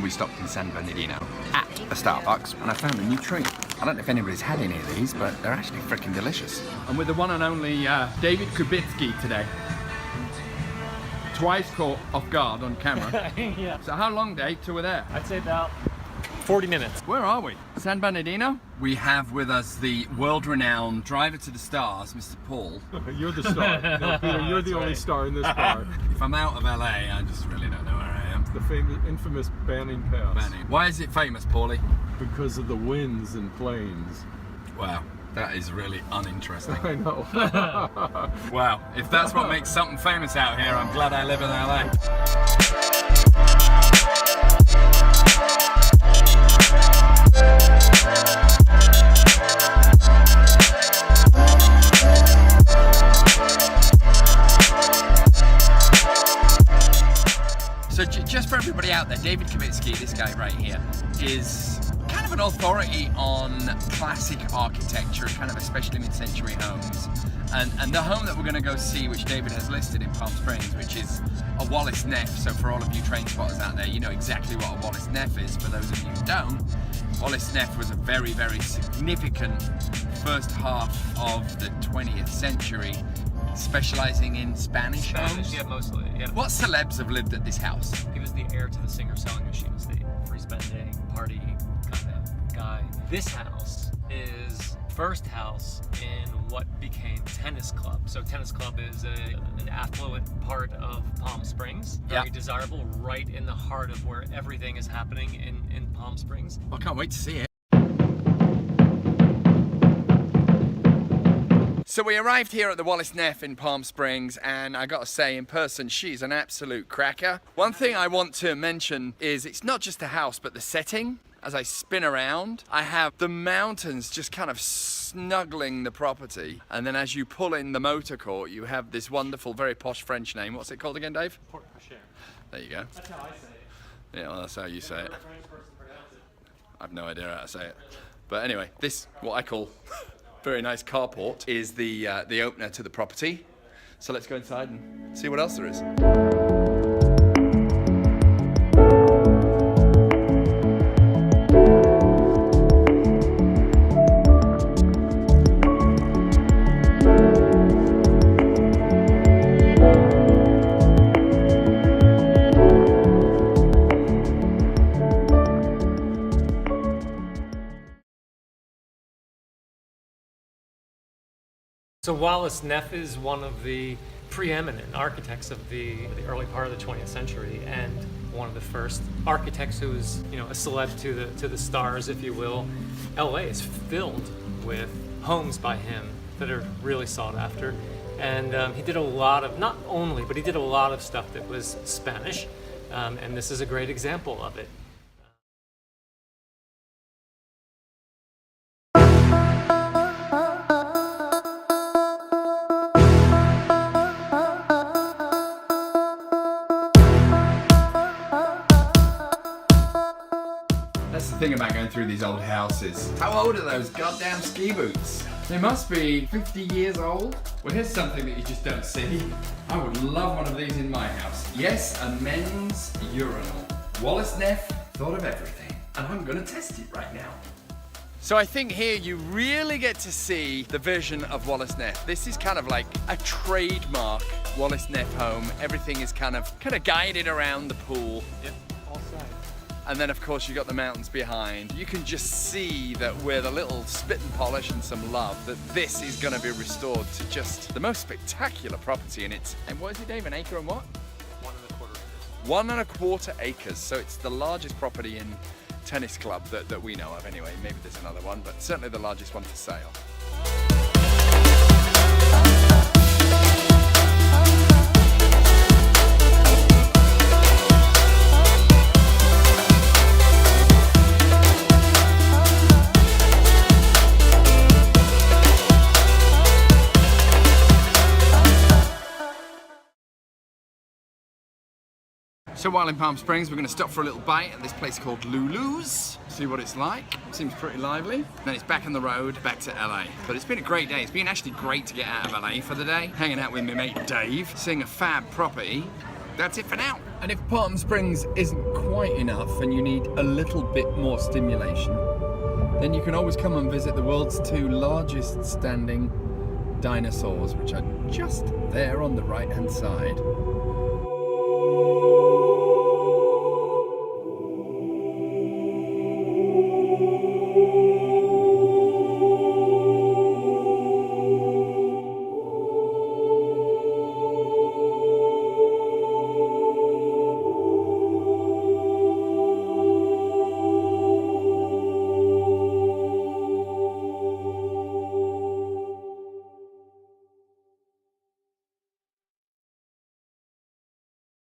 we stopped in San Bernardino at a Starbucks and I found a new treat. I don't know if anybody's had any of these, but they're actually freaking delicious. I'm with the one and only David Kubiczky today. Twice caught off guard on camera. Yeah. So how long, Dave, till we're there? I'd say about 40 minutes. Where are we? San Bernardino? We have with us the world-renowned driver to the stars, Mr. Paul. You're the star. No, Peter, you're the only star in this car. If I'm out of LA, I just really don't know where I am. The famous, infamous Banning Pass. Banning. Why is it famous, Paulie? Because of the winds and planes. Wow, that is really uninteresting. I know. Wow, if that's what makes something famous out here, I'm glad I live in LA. So just for everybody out there, David Kubiczky, this guy right here, is kind of an authority on classic architecture, kind of especially mid-century homes. And the home that we're going to go see, which David has listed in Palm Springs, which is a Wallace Neff. So for all of you train spotters out there, you know exactly what a Wallace Neff is. For those of you who don't, Wallace Neff was a very, very significant first half of the 20th century, specializing in Spanish homes. Yeah, mostly. Yeah. What celebs have lived at this house? He was the heir to the Singer Selling Machine estate, free spending, party kind of guy. This house is first house in what became Tennis Club. So Tennis Club is an affluent part of Palm Springs, very desirable, right in the heart of where everything is happening in Palm Springs. I can't wait to see it. So we arrived here at the Wallace Neff in Palm Springs, and I gotta say, in person, she's an absolute cracker. One thing I want to mention is it's not just the house, but the setting. As I spin around, I have the mountains just kind of snuggling the property. And then as you pull in the motor court, you have this wonderful, very posh French name. What's it called again, Dave? Porte-cochere. There you go. That's how I say it. Yeah, well, that's how you say it. I have no idea how to say it. But anyway, this, what I call very nice carport, is the opener to the property. So let's go inside and see what else there is. So Wallace Neff is one of the preeminent architects of the early part of the 20th century, and one of the first architects who was, you know, a celeb to the stars, if you will. LA is filled with homes by him that are really sought after, and he did a lot of, not only, but he did a lot of stuff that was Spanish, and this is a great example of it. That's the thing about going through these old houses. How old are those goddamn ski boots? They must be 50 years old. Well, here's something that you just don't see. I would love one of these in my house. Yes, a men's urinal. Wallace Neff thought of everything, and I'm gonna test it right now. So I think here you really get to see the vision of Wallace Neff. This is kind of like a trademark Wallace Neff home. Everything is kind of guided around the pool. Yep, all sides. And then of course you've got the mountains behind. You can just see that with a little spit and polish and some love, that this is gonna be restored to just the most spectacular property. And it's, and what is it, Dave, an acre and what? 1 1/4 acres. 1 1/4 acres. So it's the largest property in Tennis Club that we know of anyway. Maybe there's another one, but certainly the largest one for sale. So while in Palm Springs, we're going to stop for a little bite at this place called Lulu's. See what it's like. Seems pretty lively. Then it's back on the road, back to LA. But it's been a great day. It's been actually great to get out of LA for the day. Hanging out with my mate Dave, seeing a fab property, that's it for now. And if Palm Springs isn't quite enough and you need a little bit more stimulation, then you can always come and visit the world's 2 largest standing dinosaurs, which are just there on the right hand side.